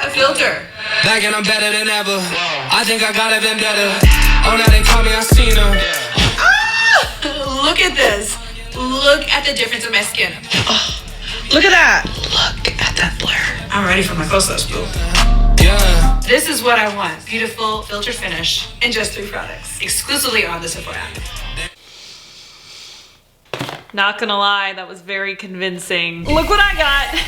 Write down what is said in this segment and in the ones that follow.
a filter. Back and I'm better than ever. I think I got a vendetta. Oh, now they call me, I seen them. Look at this. Look at the difference in my skin. Oh, look at that. Look at that blur. I'm ready for my close-ups, boo. Yeah. This is what I want. Beautiful filter finish in just 3 products. Exclusively on the Sephora app. Not gonna lie, that was very convincing. Look what I got.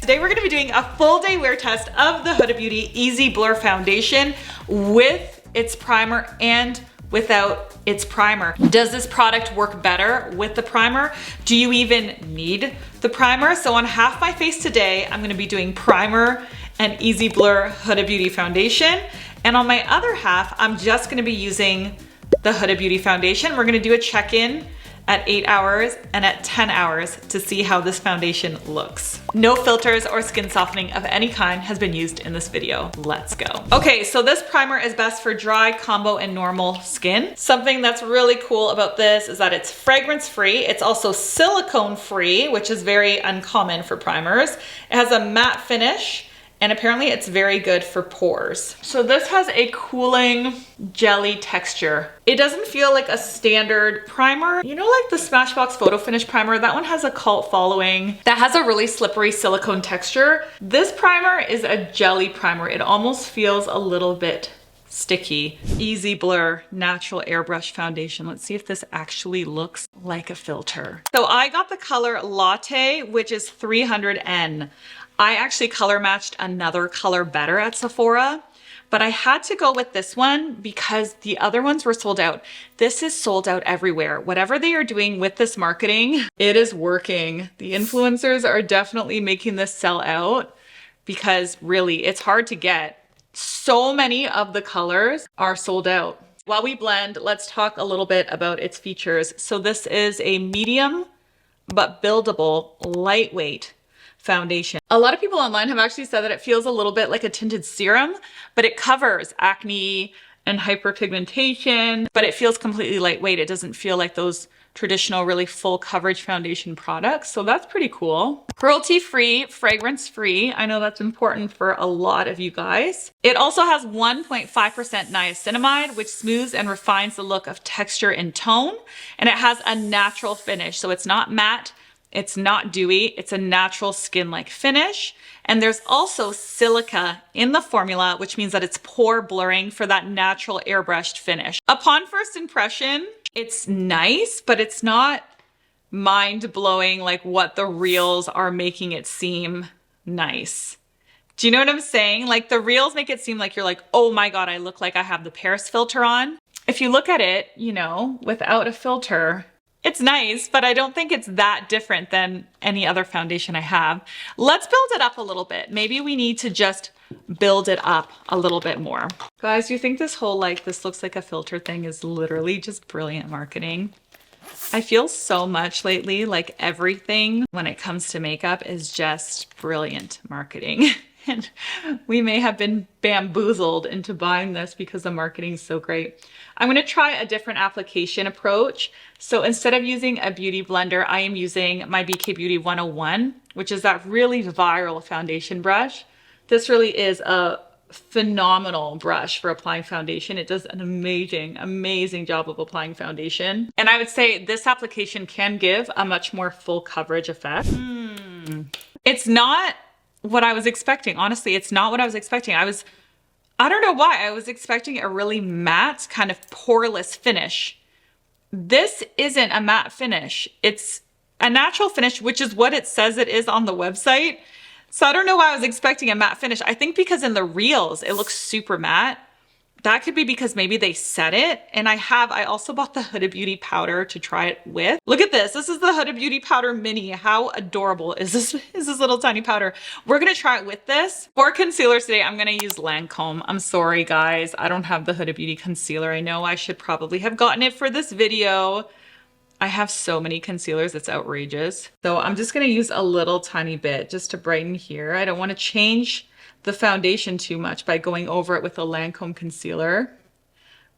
Today we're gonna be doing a full day wear test of the Huda Beauty Easy Blur Foundation with its primer and without its primer. Does this product work better with the primer? Do you even need the primer? So on half my face today, I'm gonna be doing primer and Easy Blur Huda Beauty Foundation. And on my other half, I'm just gonna be using the Huda Beauty Foundation. We're gonna do a check-in at 8 hours and at 10 hours to see how this foundation looks. No filters or skin softening of any kind has been used in this video. Let's go. Okay, so this primer is best for dry, combo, and normal skin. Something that's really cool about this is that it's fragrance-free. It's also silicone-free, which is very uncommon for primers. It has a matte finish, and apparently it's very good for pores. So this has a cooling jelly texture. It doesn't feel like a standard primer. You know, like the Smashbox Photo Finish primer, that one has a cult following. That has a really slippery silicone texture. This primer is a jelly primer. It almost feels a little bit sticky. Easy Blur Natural Airbrush Foundation. Let's see if this actually looks like a filter. So I got the color Latte, which is 300N. I actually color matched another color better at Sephora, but I had to go with this one because the other ones were sold out. This is sold out everywhere. Whatever they are doing with this marketing, it is working. The influencers are definitely making this sell out because really it's hard to get. So many of the colors are sold out. While we blend, let's talk a little bit about its features. So this is a medium but buildable, lightweight foundation. A lot of people online have actually said that it feels a little bit like a tinted serum, but it covers acne and hyperpigmentation, but it feels completely lightweight. It doesn't feel like those traditional really full coverage foundation products. So that's pretty cool. Cruelty-free, fragrance-free. I know that's important for a lot of you guys. It also has 1.5% niacinamide, which smooths and refines the look of texture and tone. And it has a natural finish. So it's not matte, it's not dewy, it's a natural skin-like finish. And there's also silica in the formula, which means that it's pore blurring for that natural airbrushed finish. Upon first impression, it's nice, but it's not mind-blowing like what the reels are making it seem nice. Do you know what I'm saying? Like the reels make it seem like you're like, oh my God, I look like I have the Paris filter on. If you look at it, you know, without a filter, it's nice, but I don't think it's that different than any other foundation I have. Let's build it up a little bit. Maybe we need to just build it up a little bit more. Guys, do you think this whole like this looks like a filter thing is literally just brilliant marketing? I feel so much lately like everything when it comes to makeup is just brilliant marketing. And we may have been bamboozled into buying this because the marketing is so great. I'm going to try a different application approach. So instead of using a beauty blender, I am using my BK Beauty 101, which is that really viral foundation brush. This really is a phenomenal brush for applying foundation. It does an amazing, amazing job of applying foundation. And I would say this application can give a much more full coverage effect. It's not what I was expecting. Honestly, it's not what I was expecting. I don't know why. I was expecting a really matte, kind of poreless finish. This isn't a matte finish. It's a natural finish, which is what it says it is on the website. So I don't know why I was expecting a matte finish. I think because in the reels, it looks super matte. That could be because maybe they set it. And I also bought the Huda Beauty powder to try it with. Look at this. This is the Huda Beauty powder mini. How adorable is this little tiny powder? We're gonna try it with this. For concealer today, I'm gonna use Lancôme. I'm sorry guys, I don't have the Huda Beauty concealer. I know I should probably have gotten it for this video. I have so many concealers, it's outrageous. So I'm just gonna use a little tiny bit just to brighten here. I don't wanna change the foundation too much by going over it with a Lancôme concealer.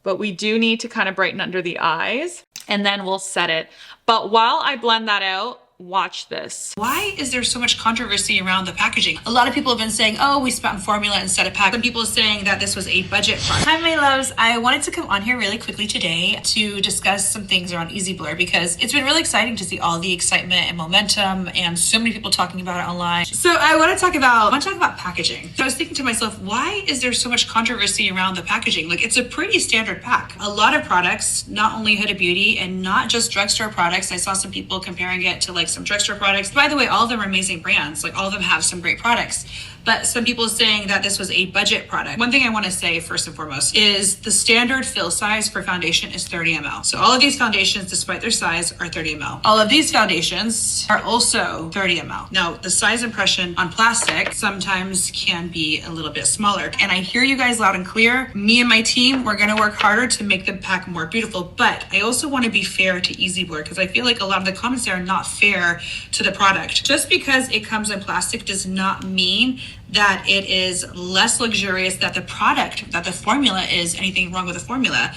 But we do need to kind of brighten under the eyes and then we'll set it. But while I blend that out, watch this. Why is there so much controversy around the packaging? A lot of people have been saying, oh, we spent on formula instead of pack. Some people are saying that this was a budget product. Hi, my loves. I wanted to come on here really quickly today to discuss some things around Easy Blur because it's been really exciting to see all the excitement and momentum and so many people talking about it online. So I want to talk about packaging. So I was thinking to myself, why is there so much controversy around the packaging? Like, it's a pretty standard pack. A lot of products, not only Huda Beauty and not just drugstore products. I saw some people comparing it to like some drugstore products. By the way, all of them are amazing brands. Like, all of them have some great products. But some people saying that this was a budget product. One thing I want to say first and foremost is the standard fill size for foundation is 30 ml. So all of these foundations, despite their size, are 30 ml. All of these foundations are also 30 ml. Now, the size impression on plastic sometimes can be a little bit smaller. And I hear you guys loud and clear. Me and my team, we're going to work harder to make the pack more beautiful. But I also want to be fair to Easy Blur because I feel like a lot of the comments there are not fair to the product. Just because it comes in plastic does not mean that it is less luxurious, that the product, that the formula is anything wrong with the formula.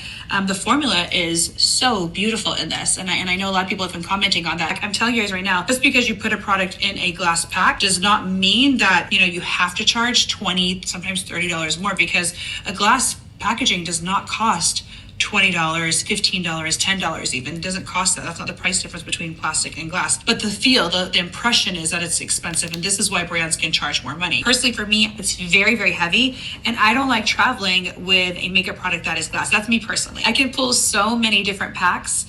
The formula is so beautiful in this. And I know a lot of people have been commenting on that. I'm telling you guys right now, just because you put a product in a glass pack does not mean that, you know, you have to charge $20, sometimes $30 more, because a glass packaging does not cost $20, $15, $10 even. It doesn't cost that. That's not the price difference between plastic and glass. But the feel, the impression is that it's expensive, and this is why brands can charge more money. Personally, for me, it's very, very heavy, and I don't like traveling with a makeup product that is glass. That's me personally. I can pull so many different packs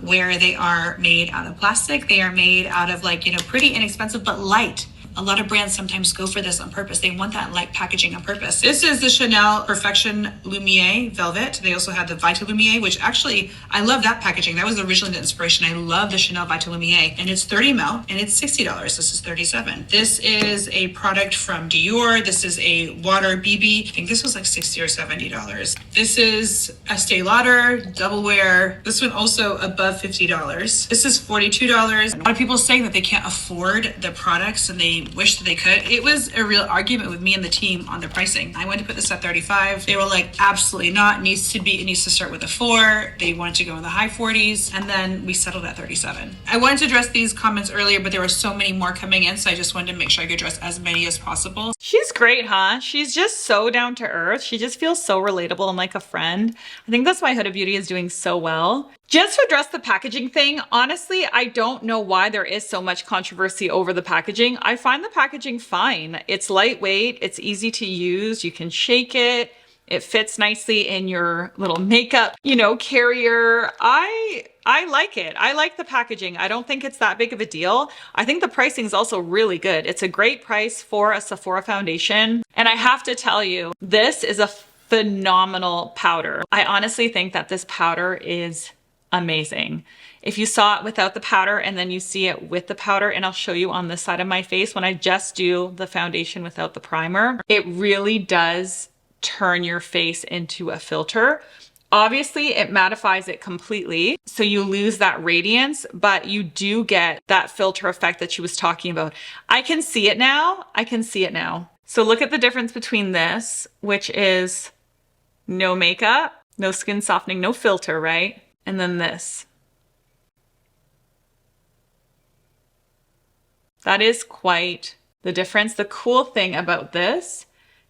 where they are made out of plastic. They are made out of, like, you know, pretty inexpensive but light. A lot of brands sometimes go for this on purpose. They want that light packaging on purpose. This is the Chanel Perfection Lumiere Velvet. They also have the Vita Lumiere, which actually, I love that packaging. That was originally the inspiration. I love the Chanel Vita Lumiere, and it's 30 ml and it's $60. This is $37. This is a product from Dior. This is a water BB. I think this was like $60 or $70. This is Estee Lauder Double Wear. This one also above $50. This is $42. A lot of people saying that they can't afford the products and they wish that they could. It was a real argument with me and the team on the pricing. I went to put this at 35. They were like, absolutely not. It needs to start with a 4. They wanted to go in the high 40s, and then we settled at 37. I wanted to address these comments earlier, but there were so many more coming in, so I just wanted to make sure I could address as many as possible. She's great, huh? She's just so down to earth. She just feels so relatable and like a friend. I think that's why Huda Beauty is doing so well. Just to address the packaging thing, honestly, I don't know why there is so much controversy over the packaging. I find the packaging fine. It's lightweight, it's easy to use, you can shake it, it fits nicely in your little makeup, you know, carrier. I like it. I like the packaging. I don't think it's that big of a deal. I think the pricing is also really good. It's a great price for a Sephora foundation. And I have to tell you, this is a phenomenal powder. I honestly think that this powder is amazing. If you saw it without the powder and then you see it with the powder, and I'll show you on this side of my face when I just do the foundation without the primer, it really does turn your face into a filter. Obviously, it mattifies it completely, so you lose that radiance, but you do get that filter effect that she was talking about. I can see it now. I can see it now. So look at the difference between this, which is no makeup, no skin softening, no filter, right? And then this. That is quite the difference. The cool thing about this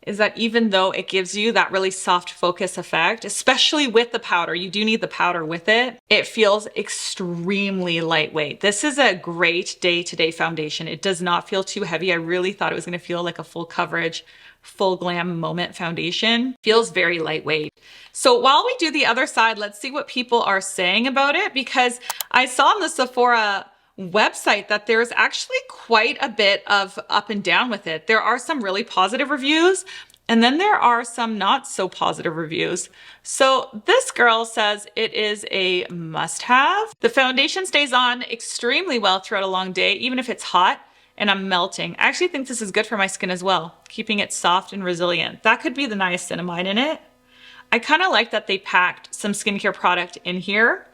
is that even though it gives you that really soft focus effect, especially with the powder, you do need the powder with it, it feels extremely lightweight. This is a great day-to-day foundation. It does not feel too heavy. I really thought it was gonna feel like a full coverage, full glam moment foundation. Feels very lightweight. So while we do the other side, let's see what people are saying about it, because I saw on the Sephora website that there's actually quite a bit of up and down with it. There are some really positive reviews, and then there are some not so positive reviews. So this girl says it is a must-have. The foundation stays on extremely well throughout a long day, even if it's hot and I'm melting. I actually think this is good for my skin as well, keeping it soft and resilient. That could be the niacinamide in it. I kind of like that they packed some skincare product in here.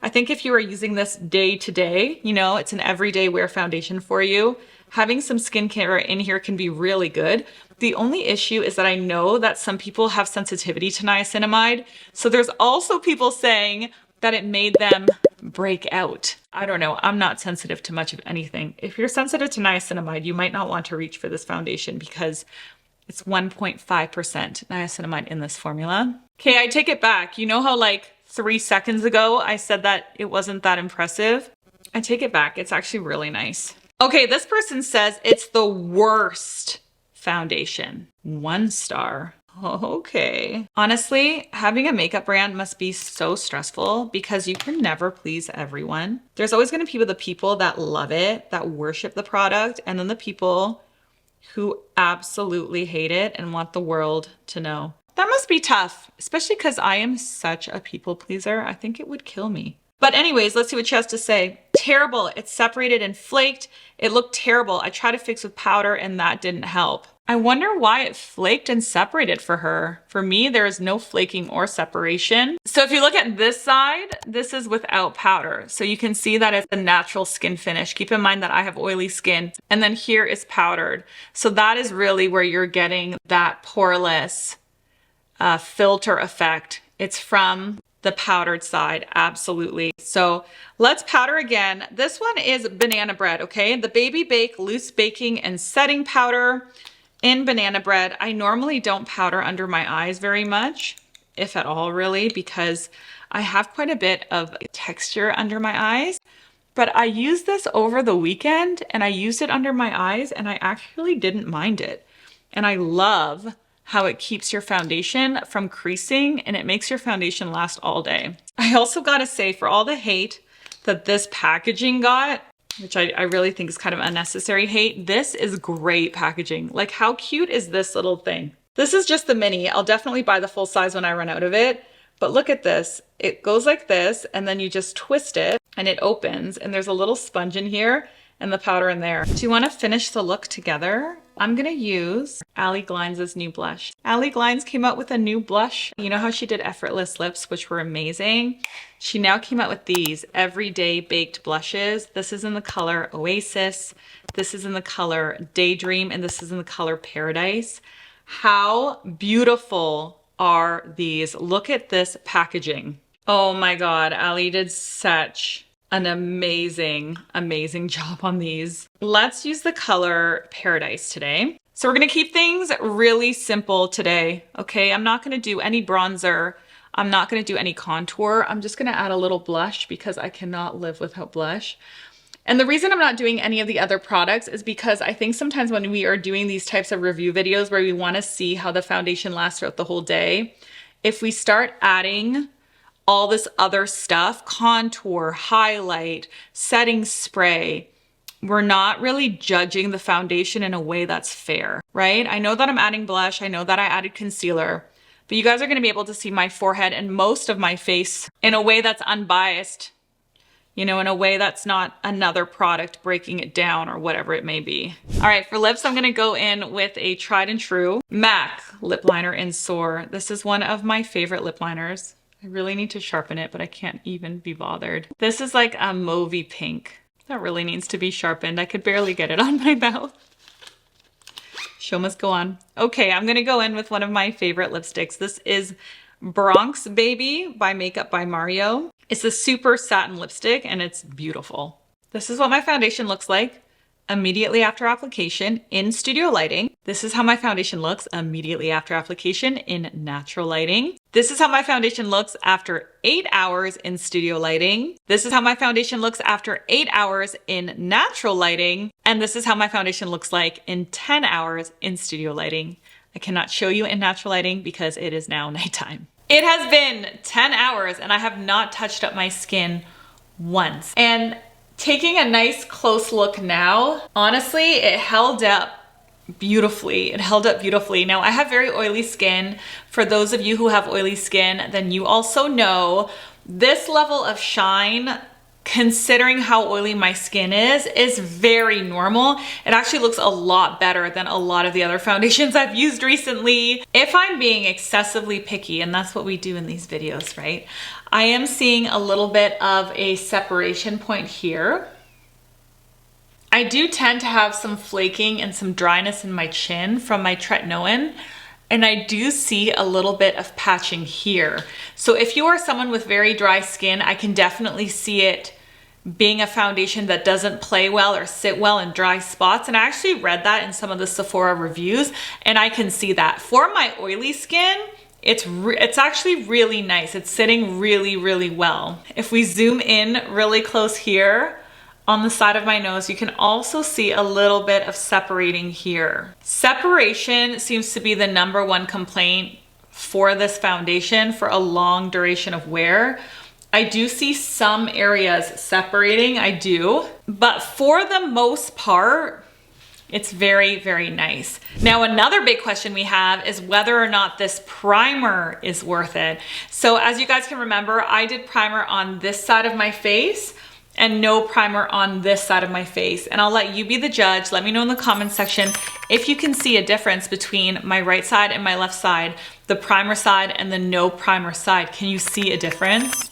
I think if you are using this day to day, you know, it's an everyday wear foundation for you, having some skincare in here can be really good. The only issue is that I know that some people have sensitivity to niacinamide. So there's also people saying that it made them break out. I don't know, I'm not sensitive to much of anything. If you're sensitive to niacinamide, you might not want to reach for this foundation because it's 1.5% niacinamide in this formula. Okay, I take it back. You know how like 3 seconds ago I said that it wasn't that impressive? I take it back. It's actually really nice. Okay, this person says it's the worst foundation. 1 star. Okay. Honestly, having a makeup brand must be so stressful because you can never please everyone. There's always going to be the people that love it, that worship the product, and then the people who absolutely hate it and want the world to know. That must be tough, especially because I am such a people pleaser. I think it would kill me. But anyways, let's see what she has to say. Terrible. It's separated and flaked. It looked terrible. I tried to fix with powder and that didn't help. I wonder why it flaked and separated for her. For me, there is no flaking or separation. So if you look at this side, this is without powder. So you can see that it's a natural skin finish. Keep in mind that I have oily skin. And then here is powdered. So that is really where you're getting that poreless filter effect. It's from the powdered side, absolutely. So let's powder again. This one is banana bread, okay? The Baby Bake Loose Baking and Setting Powder in banana bread. I normally don't powder under my eyes very much, if at all really, because I have quite a bit of texture under my eyes. But I used this over the weekend and I used it under my eyes and I actually didn't mind it. And I love how it keeps your foundation from creasing and it makes your foundation last all day. I also gotta say, for all the hate that this packaging got, which I really think is kind of unnecessary hate, this is great packaging. Like, how cute is this little thing? This is just the mini. I'll definitely buy the full size when I run out of it. But look at this. It goes like this and then you just twist it and it opens and there's a little sponge in here and the powder in there. Do you want to finish the look together? I'm gonna use Ali Glines' new blush. Ali Glines came out with a new blush. You know how she did effortless lips, which were amazing? She now came out with these everyday baked blushes. This is in the color Oasis. This is in the color Daydream, and this is in the color Paradise. How beautiful are these? Look at this packaging. Oh my God, Ali did such an amazing job on these. Let's use the color Paradise today. So we're gonna keep things really simple today, okay? I'm not gonna do any bronzer. I'm not gonna do any contour. I'm just gonna add a little blush because I cannot live without blush. And the reason I'm not doing any of the other products is because I think sometimes when we are doing these types of review videos where we wanna see how the foundation lasts throughout the whole day, if we start adding all this other stuff, contour, highlight, setting spray, we're not really judging the foundation in a way that's fair, right? I know that I'm adding blush, I know that I added concealer, but you guys are gonna be able to see my forehead and most of my face in a way that's unbiased, you know, in a way that's not another product breaking it down or whatever it may be. All right, for lips, I'm gonna go in with a tried and true MAC lip liner in Soar. This is one of my favorite lip liners. I really need to sharpen it, but I can't even be bothered. This is like a mauvey pink. That really needs to be sharpened. I could barely get it on my mouth. Show must go on. Okay, I'm gonna go in with one of my favorite lipsticks. This is Bronx Baby by Makeup by Mario. It's a super satin lipstick and it's beautiful. This is what my foundation looks like immediately after application in studio lighting. This is how my foundation looks immediately after application in natural lighting. This is how my foundation looks after 8 hours in studio lighting. This is how my foundation looks after 8 hours in natural lighting. And this is how my foundation looks like in 10 hours in studio lighting. I cannot show you in natural lighting because it is now nighttime. It has been 10 hours and I have not touched up my skin once. And taking a nice close look now, honestly, it held up beautifully. It held up beautifully. Now, I have very oily skin. For those of you who have oily skin, then you also know this level of shine, considering how oily my skin is very normal. It actually looks a lot better than a lot of the other foundations I've used recently. If I'm being excessively picky, and that's what we do in these videos, right? I am seeing a little bit of a separation point here. I do tend to have some flaking and some dryness in my chin from my tretinoin, and I do see a little bit of patching here. So if you are someone with very dry skin, I can definitely see it being a foundation that doesn't play well or sit well in dry spots. And I actually read that in some of the Sephora reviews, and I can see that. For my oily skin, it's actually really nice. It's sitting really, really well. If we zoom in really close here on the side of my nose, you can also see a little bit of separating here. Separation seems to be the #1 complaint for this foundation for a long duration of wear. I do see some areas separating, I do, but for the most part, it's very, very nice. Now, another big question we have is whether or not this primer is worth it. So as you guys can remember, I did primer on this side of my face and no primer on this side of my face. And I'll let you be the judge. Let me know in the comments section if you can see a difference between my right side and my left side, the primer side and the no primer side. Can you see a difference?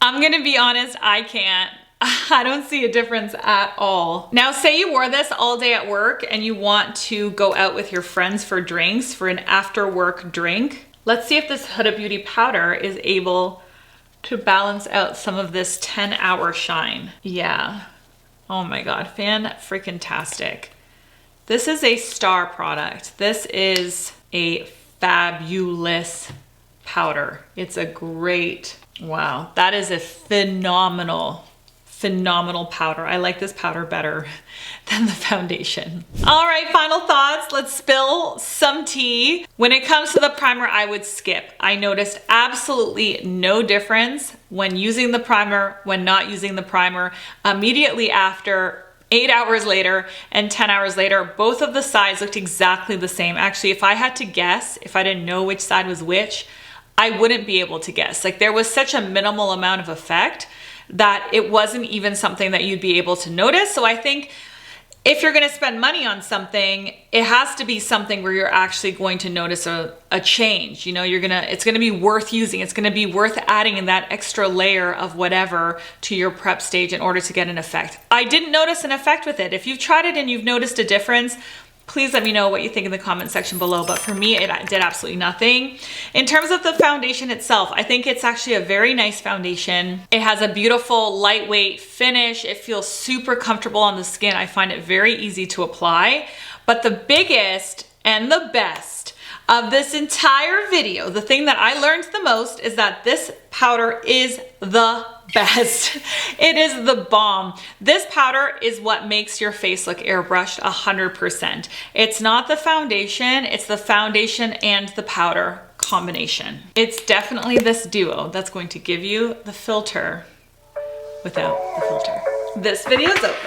I'm gonna be honest, I can't. I don't see a difference at all. Now, say you wore this all day at work and you want to go out with your friends for drinks, for an after work drink. Let's see if this Huda Beauty powder is able to balance out some of this 10-hour shine. Yeah. Oh my God, fan-freaking-tastic. This is a star product. This is a fabulous powder. It's a great, wow, that is a phenomenal powder. I like this powder better than the foundation. All right, final thoughts. Let's spill some tea. When it comes to the primer, I would skip. I noticed absolutely no difference when using the primer, when not using the primer. Immediately after, 8 hours later and 10 hours later, both of the sides looked exactly the same. Actually, if I had to guess, if I didn't know which side was which, I wouldn't be able to guess. Like, there was such a minimal amount of effect that it wasn't even something that you'd be able to notice. So I think if you're gonna spend money on something, it has to be something where you're actually going to notice a change. You know, it's gonna be worth using. It's gonna be worth adding in that extra layer of whatever to your prep stage in order to get an effect. I didn't notice an effect with it. If you've tried it and you've noticed a difference, please let me know what you think in the comment section below. But for me, it did absolutely nothing. In terms of the foundation itself, I think it's actually a very nice foundation. It has a beautiful lightweight finish. It feels super comfortable on the skin. I find it very easy to apply. But the biggest and the best of this entire video, the thing that I learned the most, is that this powder is the best. It is the bomb. This powder is what makes your face look airbrushed 100%. It's not the foundation, it's the foundation and the powder combination. It's definitely this duo that's going to give you the filter without the filter. This video is over.